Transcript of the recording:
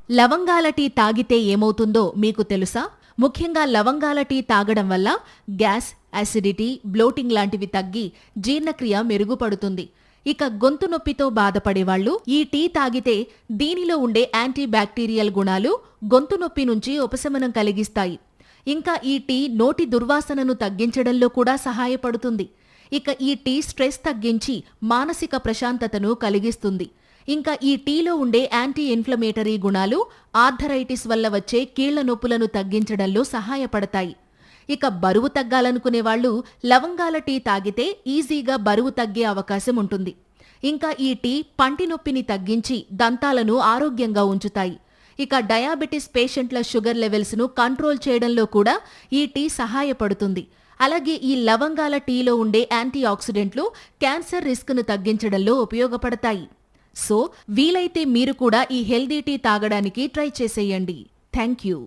లవంగాల టీ తాగితే ఏమవుతుందో మీకు తెలుసా? ముఖ్యంగా లవంగాల టీ తాగడం వల్ల గ్యాస్, అసిడిటీ, బ్లోటింగ్ లాంటివి తగ్గి జీర్ణక్రియ మెరుగుపడుతుంది. ఇక గొంతు నొప్పితో బాధపడేవాళ్లు ఈ టీ తాగితే దీనిలో ఉండే యాంటీ బ్యాక్టీరియల్ గుణాలు గొంతు నొప్పి నుంచి ఉపశమనం కలిగిస్తాయి. ఇంకా ఈ టీ నోటి దుర్వాసనను తగ్గించడంలో కూడా సహాయపడుతుంది. ఇక ఈ టీ స్ట్రెస్ తగ్గించి మానసిక ప్రశాంతతను కలిగిస్తుంది. ఇంకా ఈ టీలో ఉండే యాంటీ ఇన్ఫ్లమేటరీ గుణాలు ఆర్థరైటిస్ వల్ల వచ్చే కీళ్ల నొప్పులను తగ్గించడంలో సహాయపడతాయి. ఇక బరువు తగ్గాలనుకునేవాళ్లు లవంగాల టీ తాగితే ఈజీగా బరువు తగ్గే అవకాశం ఉంటుంది. ఇంకా ఈ టీ పంటి నొప్పిని తగ్గించి దంతాలను ఆరోగ్యంగా ఉంచుతాయి. ఇక డయాబెటిస్ పేషెంట్ల షుగర్ లెవెల్స్ను కంట్రోల్ చేయడంలో కూడా ఈ టీ సహాయపడుతుంది. అలాగే ఈ లవంగాల టీలో ఉండే యాంటీ ఆక్సిడెంట్లు క్యాన్సర్ రిస్క్ను తగ్గించడంలో ఉపయోగపడతాయి. సో వీలైతే మీరు కూడా ఈ హెల్దీ టీ తాగడానికి ట్రై చేసేయండి. Thank you.